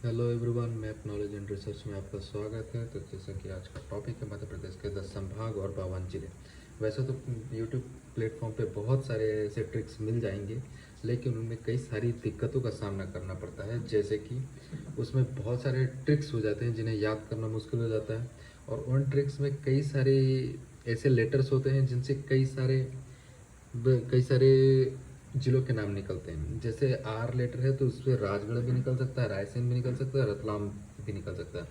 Hello everyone, map knowledge and research में आपका स्वागत है। तो जैसा कि आज का टॉपिक है मध्य प्रदेश के 10 संभाग और 52 जिले। वैसे तो यूट्यूब प्लेटफॉर्म पे बहुत सारे ऐसे ट्रिक्स मिल जाएंगे, लेकिन उनमें कई सारी दिक्कतों का सामना करना पड़ता है। जैसे कि उसमें बहुत सारे ट्रिक्स हो जाते हैं जिन्हें याद करना मुश्किल हो जाता है, और उन ट्रिक्स में कई सारे ऐसे लेटर्स होते हैं जिनसे कई सारे जिलों के नाम निकलते हैं। जैसे आर लेटर है तो उससे राजगढ़ भी निकल सकता है, रायसेन भी निकल सकता है, रतलाम भी निकल सकता है।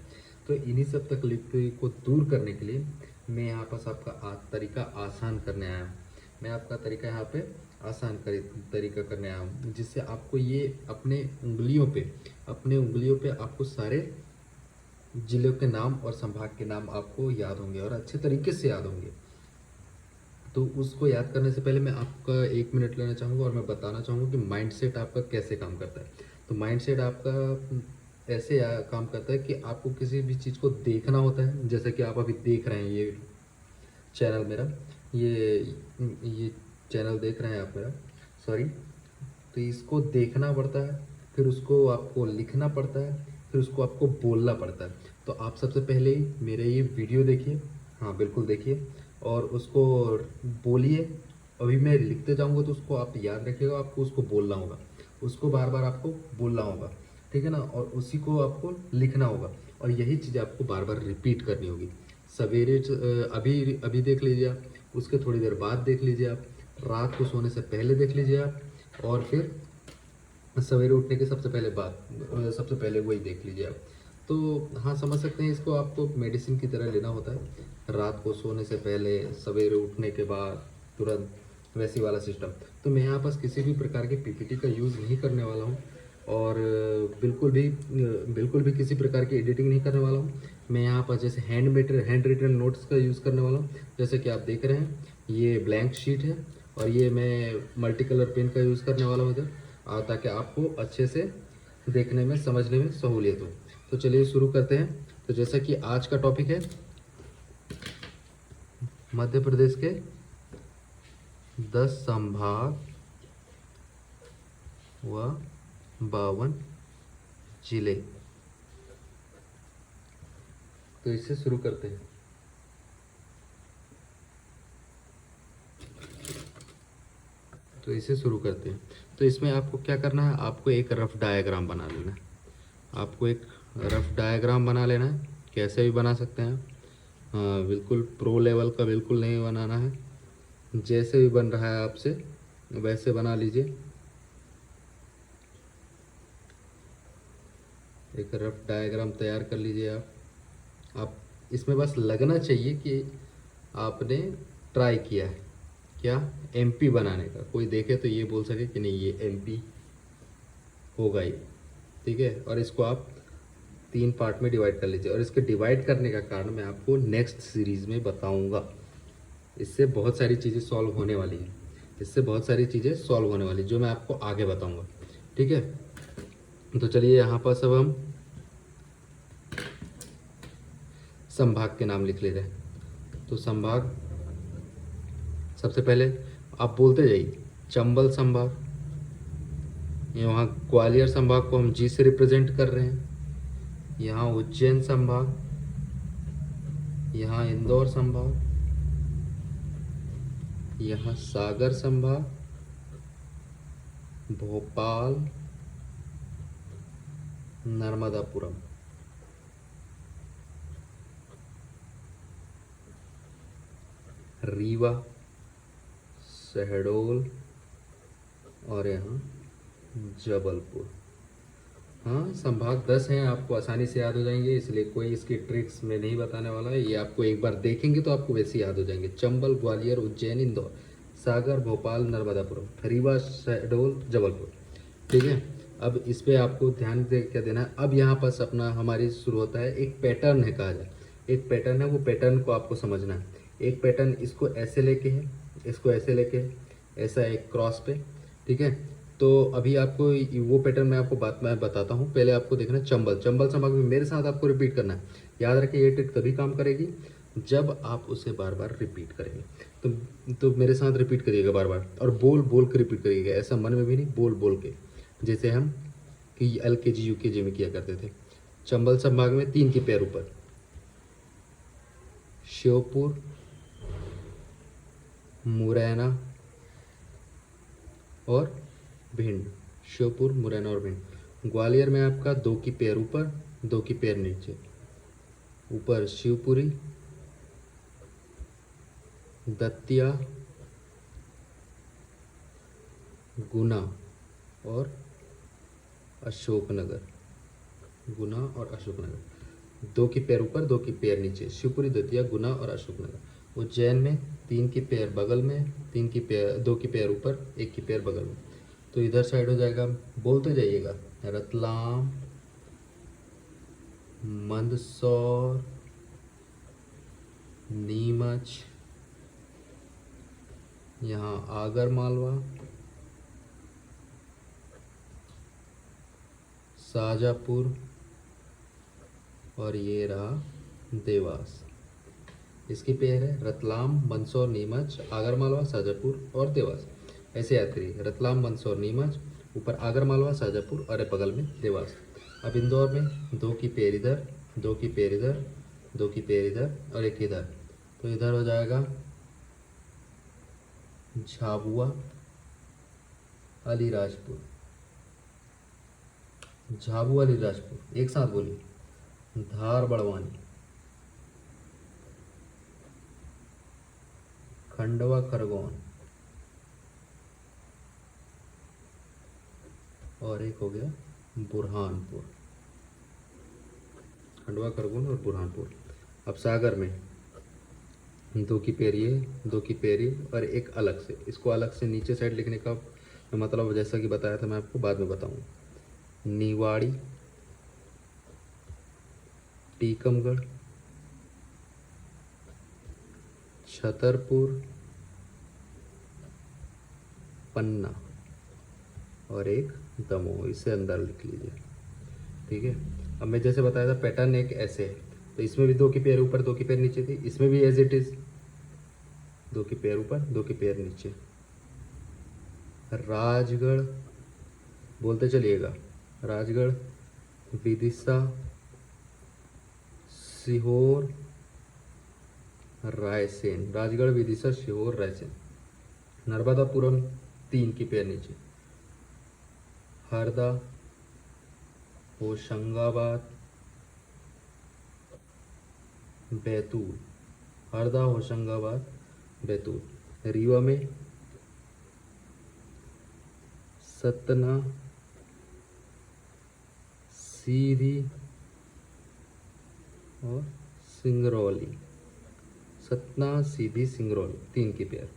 तो इन्हीं सब तकलीफ को दूर करने के लिए मैं यहाँ पास आपका तरीका आसान करने आया हूँ। मैं आपका तरीका यहाँ पे तरीका करने आया हूँ, जिससे आपको ये अपने उंगलियों पे आपको सारे जिलों के नाम और संभाग के नाम आपको याद होंगे और अच्छे तरीके से याद होंगे। तो उसको याद करने से पहले मैं आपका 1 मिनट लेना चाहूँगा और मैं बताना चाहूँगा कि माइंडसेट आपका कैसे काम करता है। तो माइंडसेट आपका ऐसे काम करता है कि आपको किसी भी चीज़ को देखना होता है। जैसे कि आप अभी देख रहे हैं ये चैनल मेरा, ये चैनल देख रहे हैं आप मेरा, सॉरी। तो इसको देखना पड़ता है, फिर उसको आपको लिखना पड़ता है, फिर उसको आपको बोलना पड़ता है। तो आप सबसे पहले मेरे ये वीडियो देखिए, हाँ बिल्कुल देखिए, और उसको बोलिए। अभी मैं लिखते जाऊंगा तो उसको आप याद रखिएगा, आपको उसको बोलना होगा, उसको बार बार आपको बोलना होगा, ठीक है ना। और उसी को आपको लिखना होगा, और यही चीज़ आपको बार बार रिपीट करनी होगी। अभी अभी देख लीजिए आप, उसके थोड़ी देर बाद देख लीजिए आप, रात को सोने से पहले देख लीजिए आप, और फिर सवेरे उठने के सबसे पहले वही देख लीजिए आप। तो हाँ, समझ सकते हैं, इसको आपको मेडिसिन की तरह लेना होता है। रात को सोने से पहले, सवेरे उठने के बाद तुरंत, वैसी वाला सिस्टम। तो मैं यहाँ पास किसी भी प्रकार के पीपीटी का यूज़ नहीं करने वाला हूँ, और बिल्कुल भी किसी प्रकार की एडिटिंग नहीं करने वाला हूँ। मैं यहाँ पर जैसे हैंड रिटन नोट्स का यूज़ करने वाला हूँ। जैसे कि आप देख रहे हैं, ये ब्लैंक शीट है, और ये मैं मल्टी कलर पेन का यूज़ करने वाला हूँ इधर, ताकि आपको अच्छे से देखने में, समझने में सहूलियत हो। तो चलिए शुरू करते हैं। तो जैसा कि आज का टॉपिक है मध्य प्रदेश के 10 संभाग व 52 जिले। तो इससे शुरू करते हैं। तो इसमें आपको क्या करना है, आपको एक रफ डायग्राम बना लेना है। कैसे भी बना सकते हैं। हाँ, बिल्कुल प्रो लेवल का बिल्कुल नहीं बनाना है, जैसे भी बन रहा है आपसे वैसे बना लीजिए। एक रफ डायग्राम तैयार कर लीजिए आप इसमें बस लगना चाहिए कि आपने ट्राई किया है, क्या, एमपी बनाने का। कोई देखे तो ये बोल सके कि नहीं, ये एमपी होगा ही, ठीक है। और इसको आप 3 पार्ट में डिवाइड कर लीजिए, और इसके डिवाइड करने का कारण मैं आपको नेक्स्ट सीरीज़ में बताऊंगा। इससे बहुत सारी चीज़ें सॉल्व होने वाली हैं, जो मैं आपको आगे बताऊंगा, ठीक है। तो चलिए यहाँ पर सब हम संभाग के नाम लिख लेते हैं। तो संभाग, सबसे पहले आप बोलते जाइए। चंबल संभाग, यहाँ ग्वालियर संभाग को हम जी से रिप्रेजेंट कर रहे हैं। यहाँ उज्जैन संभाग, यहाँ इंदौर संभाग, यहाँ सागर संभाग, भोपाल, नर्मदापुरम, रीवा, शहडोल, और यहाँ जबलपुर। हाँ, संभाग 10 हैं, आपको आसानी से याद हो जाएंगे, इसलिए कोई इसकी ट्रिक्स में नहीं बताने वाला है। ये आपको एक बार देखेंगे तो आपको वैसे याद हो जाएंगे। चंबल, ग्वालियर, उज्जैन, इंदौर, सागर, भोपाल, नर्मदापुरम, रीवा, शहडोल, जबलपुर, ठीक है। अब इस पे आपको ध्यान दे क्या देना है। अब यहाँ पर अपना हमारी शुरू होता है, एक पैटर्न है, कहा जाए एक पैटर्न है। वो पैटर्न को आपको समझना है। एक पैटर्न इसको ऐसे लेके है, इसको ऐसे लेके है, ऐसा एक क्रॉस पे, ठीक है। तो अभी आपको वो पैटर्न मैं बताता हूँ। पहले आपको देखना है चंबल संभाग में मेरे साथ आपको रिपीट करना है। याद रखिए, ये ट्रिक तभी काम करेगी जब आप उसे बार बार रिपीट करेंगे। तो मेरे साथ रिपीट करिएगा बार बार, और बोल बोल के रिपीट करिएगा, ऐसा मन में भी नहीं, बोल बोल के, जैसे हम कि LKG UKG में किया करते थे। चंबल संभाग में 3 की पैर ऊपर श्योपुर, मुरैना और भिंड। श्योपुर, मुरैना और भिंड। ग्वालियर में आपका 2 की पैर ऊपर, 2 की पैर नीचे। ऊपर शिवपुरी, दतिया, गुना और अशोकनगर। गुना और अशोकनगर। 2 की पैर ऊपर, 2 की पैर नीचे। शिवपुरी, दतिया, गुना और अशोकनगर। उज्जैन में 3 की पैर बगल में, 3 की पैर, 2 की पैर ऊपर, 1 की पैर बगल में। तो इधर साइड हो जाएगा, बोलते जाइएगा। रतलाम, मंदसौर, नीमच, यहाँ आगर मालवा, शाजापुर और ये रहा देवास। इसकी पेयर है रतलाम, मंदसौर, नीमच, आगरमालवा, शाजापुर और देवास। ऐसे याद करिए, रतलाम, मंदसौर, नीमच, ऊपर आगरमालवा, शाजापुर और बगल में देवास। अब इंदौर में 2 की पेयर इधर, 2 की पेयर इधर, 2 की पेयर इधर और 1 इधर। तो इधर हो जाएगा झाबुआ, अलीराजपुर। झाबुआ, अलीराजपुर, एक साथ बोलिए। धार, बड़वानी, खंडवा, खरगोन और एक हो गया बुरहानपुर। खंडवा, खरगोन और बुरहानपुर। अब सागर में 2 की पैर ये, 2 की पैर ये और एक अलग से। इसको अलग से नीचे साइड लिखने का मतलब जैसा कि बताया था मैं आपको, बाद में बताऊंगा। निवाड़ी, टीकमगढ़, छतरपुर, पन्ना और एक दमोह। इसे अंदर लिख लीजिए, ठीक है। अब मैं जैसे बताया था पैटर्न एक ऐसे है, तो इसमें भी 2 की पैर ऊपर, 2 की पैर नीचे थी। इसमें भी एज इट इज 2 की पैर ऊपर, 2 की पैर नीचे। राजगढ़, बोलते चलिएगा। राजगढ़, विदिशा, सीहोर, रायसेन। राजगढ़, विदिशा, सीहोर, रायसेन। नर्मदापुरम 3 की पैर नीचे। हरदा, होशंगाबाद, बैतूल। हरदा, होशंगाबाद, बैतूल। रीवा में सतना, सीधी और सिंगरौली। सतना, सीधी, सिंगरौली 3 की पैर।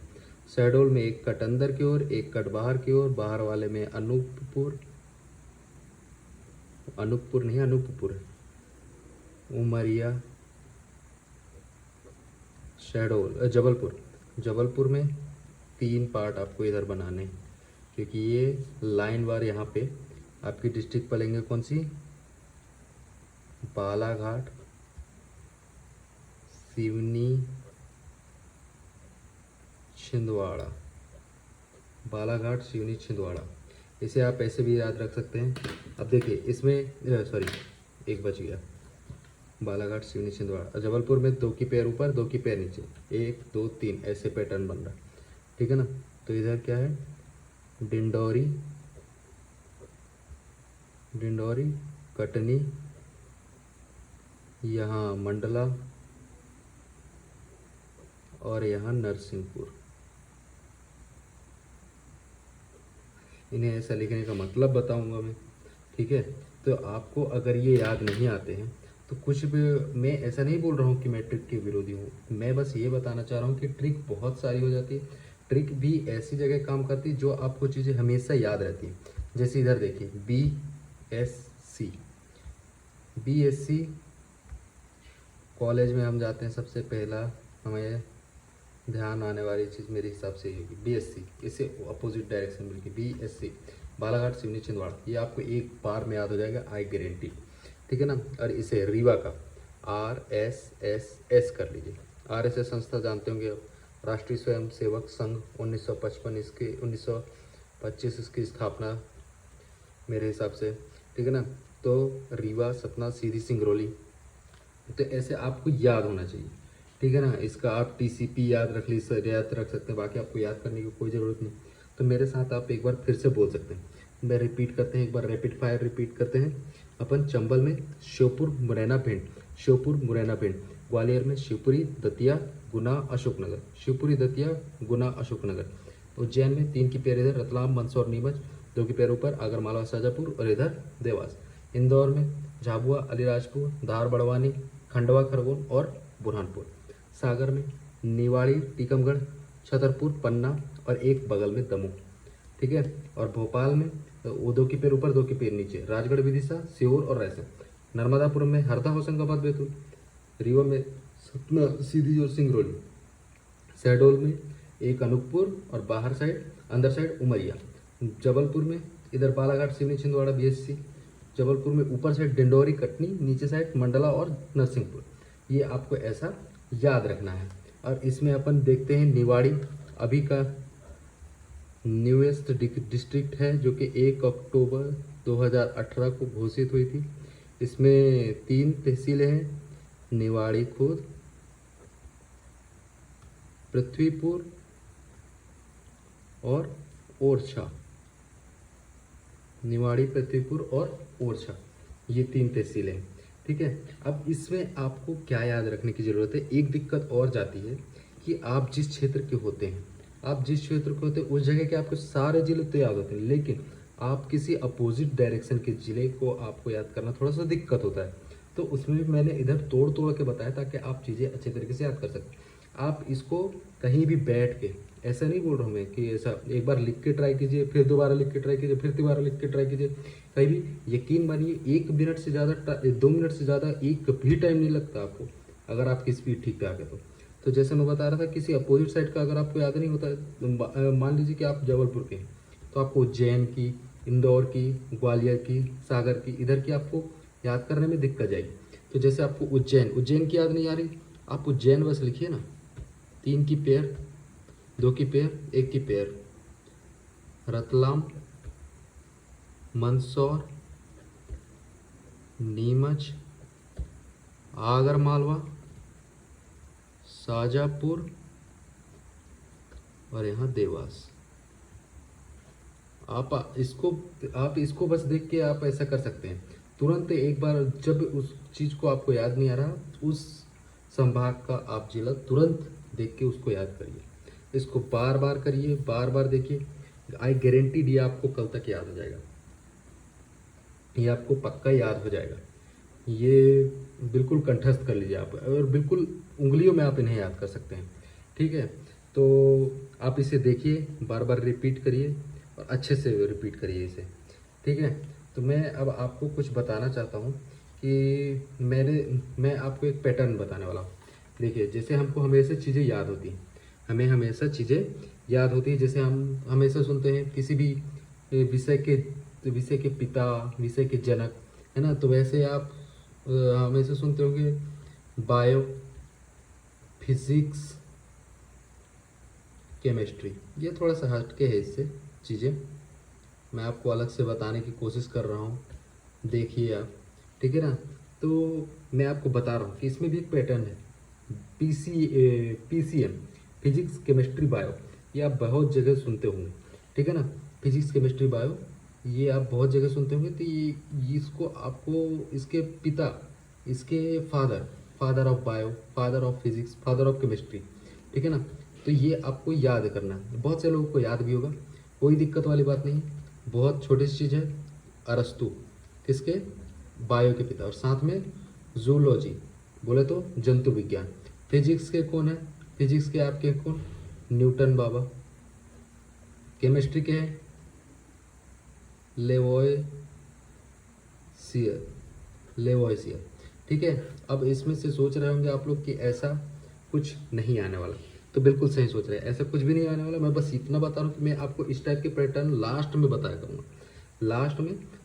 शहडोल में 1 कट अंदर की ओर, 1 कट बाहर की ओर। बाहर वाले में अनूपपुर, अनूपपुर नहीं अनूपपुर है। उमरिया, शहडोल, जबलपुर। जबलपुर में 3 पार्ट आपको इधर बनाने हैं, क्योंकि ये लाइन वार यहाँ पे आपकी डिस्ट्रिक्ट पड़ेंगे। कौन सी? बालाघाट, सिवनी, छिंदवाड़ा। बालाघाट, सिवनी, छिंदवाड़ा। इसे आप ऐसे भी याद रख सकते हैं। अब देखिए इसमें सॉरी, एक बच गया। बालाघाट, सिवनी, छिंदवाड़ा। जबलपुर में 2 की पैर ऊपर, 2 की पैर नीचे। 1 2 3 ऐसे पैटर्न बन रहा, ठीक है ना। तो इधर क्या है? डिंडौरी, डिंडौरी, कटनी, यहाँ मंडला और यहाँ नरसिंहपुर। इन्हें ऐसा लिखने का मतलब बताऊंगा मैं, ठीक है। तो आपको अगर ये याद नहीं आते हैं तो कुछ भी, मैं ऐसा नहीं बोल रहा हूँ कि मैं ट्रिक के विरोधी हूँ। मैं बस ये बताना चाह रहा हूँ कि ट्रिक बहुत सारी हो जाती है। ट्रिक भी ऐसी जगह काम करती है जो आपको चीज़ें हमेशा याद रहती है। जैसे इधर देखिए BSc, BSc कॉलेज में हम जाते हैं, सबसे पहला हमें ध्यान आने वाली चीज़ मेरे हिसाब से ये होगी BSc। इसे अपोजिट डायरेक्शन मिलगी BSc। बालाघाट, सिवनी, छिंदवाड़ा, ये आपको एक बार में याद हो जाएगा, आई गारंटी, ठीक है ना। और इसे रीवा का RSS कर लीजिए। RSS संस्था जानते होंगे आप, राष्ट्रीय स्वयं सेवक संघ। 1955 इसकी 1925 इसकी स्थापना मेरे हिसाब से, ठीक है ना। तो रीवा, सतना, सीधी, सिंगरौली, तो ऐसे आपको याद होना चाहिए, ठीक है ना। इसका आप टीसीपी याद रख ली सर, याद रख सकते हैं, बाकी आपको याद करने की कोई ज़रूरत नहीं। तो मेरे साथ आप एक बार फिर से बोल सकते हैं, मैं रिपीट करते हैं, एक बार रैपिड फायर रिपीट करते हैं अपन। चंबल में श्योपुर, मुरैना, भिंड, श्योपुर, मुरैना, भिंड। ग्वालियर में शिवपुरी, दतिया, गुना, अशोकनगर, शिवपुरी, दतिया, गुना, अशोकनगर। उज्जैन में 3 की पेयर इधर, रतलाम, मंदसौर, नीमच, 2 की पेयर ऊपर, आगरमालवा, शाजापुर और इधर देवास। इंदौर में झाबुआ, अलीराजपुर, धार, बड़वानी, खंडवा, खरगोन और बुरहानपुर। सागर में निवाड़ी, टीकमगढ़, छतरपुर, पन्ना और एक बगल में दमोह, ठीक है। और भोपाल में 2 की पेड़ ऊपर, 2 की पेड़ नीचे, राजगढ़, विदिशा, सीहोर और रायसेन। नर्मदापुरम में हरदा, होशंगाबाद, बैतूल। रीवा में सतना, सीधी और सिंगरौली। शहडोल में एक अनूपपुर और बाहर साइड, अंदर साइड उमरिया। जबलपुर में इधर बालाघाट, सिवनी, छिंदवाड़ा, बीएससी। जबलपुर में ऊपर साइड डिंडोरी, कटनी, नीचे साइड मंडला और नरसिंहपुर। ये आपको ऐसा याद रखना है। और इसमें अपन देखते हैं निवाड़ी अभी का न्यूएस्ट डिस्ट्रिक्ट है, जो कि 1 अक्टूबर 2018 को घोषित हुई थी। इसमें 3 तहसीलें हैं, निवाड़ी खुर्द, पृथ्वीपुर और ओरछा। निवाड़ी, पृथ्वीपुर और ओरछा, ये 3 तहसीलें हैं, ठीक है। अब इसमें आपको क्या याद रखने की ज़रूरत है, एक दिक्कत और जाती है कि आप जिस क्षेत्र के होते हैं, आप जिस क्षेत्र के होते हैं उस जगह के आपको सारे ज़िले तो याद होते हैं, लेकिन आप किसी अपोजिट डायरेक्शन के ज़िले को आपको याद करना थोड़ा सा दिक्कत होता है। तो उसमें भी मैंने इधर तोड़ तोड़ के बताया ताकि आप चीज़ें अच्छे तरीके से याद कर सकें। आप इसको कहीं भी बैठ के, ऐसा नहीं बोल रहा हूँ मैं कि ऐसा एक बार लिख के ट्राई कीजिए, फिर दोबारा लिख के ट्राई कीजिए, फिर दोबारा लिख के ट्राई कीजिए, कहीं भी यकीन मानिए 1 मिनट से ज़्यादा, 2 मिनट से ज़्यादा एक भी टाइम नहीं लगता आपको, अगर आपकी स्पीड ठीक ठाक है तो जैसे मैं बता रहा था, किसी अपोजिट साइड का अगर आपको याद नहीं होता है, तो मान लीजिए कि आप जबलपुर के हैं, तो आपको उज्जैन की, इंदौर की, ग्वालियर की, सागर की, इधर की आपको याद करने में दिक्कत जाएगी। तो जैसे आपको उज्जैन की याद नहीं आ रही, आप उज्जैन बस लिखिए ना, 3 की पेयर, 2 की पेयर, 1 की पेयर। रतलाम, मंदसौर, नीमच, आगरमालवा, शाजापुर और यहाँ देवास। आप इसको बस देख के आप ऐसा कर सकते हैं, तुरंत एक बार जब उस चीज़ को आपको याद नहीं आ रहा, उस संभाग का आप जिला तुरंत देख के उसको याद करिए, इसको बार बार करिए, बार बार देखिए। आई गारंटी ये आपको कल तक याद हो जाएगा, ये आपको पक्का याद हो जाएगा। ये बिल्कुल कंठस्थ कर लीजिए आप, और बिल्कुल उंगलियों में आप इन्हें याद कर सकते हैं, ठीक है। तो आप इसे देखिए, बार बार रिपीट करिए और अच्छे से रिपीट करिए इसे, ठीक है। तो मैं अब आपको कुछ बताना चाहता हूँ कि मैं आपको एक पैटर्न बताने वाला हूँ। देखिए, जैसे हमको हमेशा चीज़ें याद होती हैं, हमें हमेशा चीज़ें याद होती हैं, जैसे हम हमेशा सुनते हैं किसी भी विषय के पिता, विषय के जनक, है ना। तो वैसे आप हमेशा सुनते होंगे बायो, फिजिक्स, केमिस्ट्री। ये थोड़ा सा हटके है इससे चीज़ें, मैं आपको अलग से बताने की कोशिश कर रहा हूँ, देखिए आप, ठीक है ना। तो मैं आपको बता रहा हूँ कि इसमें भी एक पैटर्न है, PCM, फिजिक्स, केमिस्ट्री, बायो। ये आप बहुत जगह सुनते होंगे, ठीक है ना। फिजिक्स, केमिस्ट्री, बायो, ये आप बहुत जगह सुनते होंगे। तो ये इसको आपको इसके पिता, इसके father of bio, father of physics, father of chemistry, ठीक है ना। तो ये आपको याद करना है, बहुत से लोगों को याद भी होगा, कोई दिक्कत वाली बात नहीं, बहुत छोटी सी चीज़ है। अरस्तु, किसके, बायो के पिता, और साथ में जूलॉजी, बोले तो जंतु विज्ञान। फिजिक्स के कौन है, फिजिक्स के आपके कौन, न्यूटन बाबा। केमिस्ट्री के हैं लेवोइसियर, ठीक है। अब इसमें से सोच रहे होंगे आप लोग कि ऐसा कुछ नहीं आने वाला, तो बिल्कुल सही सोच रहे हैं, ऐसा कुछ भी नहीं आने वाला। मैं बस इतना बता रहा हूँ कि मैं आपको इस टाइप के पैटर्न लास्ट में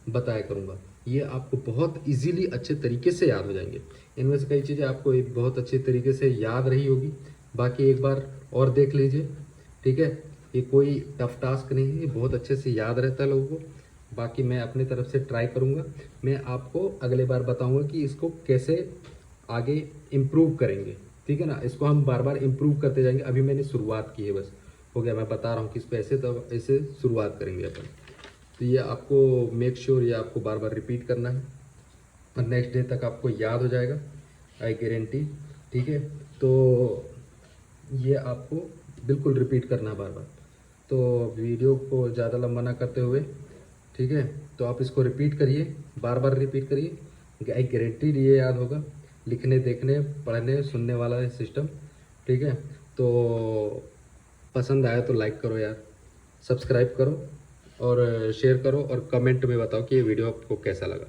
बताया करूँगा, ये आपको बहुत इजीली अच्छे तरीके से याद हो जाएंगे। इनमें से कई चीज़ें आपको एक बहुत अच्छे तरीके से याद रही होगी, बाकी एक बार और देख लीजिए, ठीक है। ये कोई टफ टास्क नहीं है, ये बहुत अच्छे से याद रहता है लोगों को। बाकी मैं अपनी तरफ से ट्राई करूँगा। मैं आपको अगले बार बताऊँगा कि इसको कैसे आगे इम्प्रूव करेंगे, ठीक है ना। इसको हम बार बार इम्प्रूव करते जाएंगे। अभी मैंने शुरुआत की है, बस हो गया। मैं बता रहा हूँ कि इसको ऐसे, तब ऐसे शुरुआत करेंगे अपन। तो ये आपको मेक श्योर ये आपको बार बार रिपीट करना है और नेक्स्ट डे तक आपको याद हो जाएगा, आई गारंटी, ठीक है। तो ये आपको बिल्कुल रिपीट करना है बार बार। तो वीडियो को ज़्यादा लंबा ना करते हुए, ठीक है, तो आप इसको रिपीट करिए, बार बार रिपीट करिए, आई गारंटीड ये याद होगा। लिखने, देखने, पढ़ने, सुनने वाला है सिस्टम, ठीक है। तो पसंद आया तो लाइक करो यार, सब्सक्राइब करो और शेयर करो और कमेंट में बताओ कि ये वीडियो आपको कैसा लगा,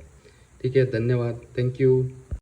ठीक है। धन्यवाद, थैंक यू।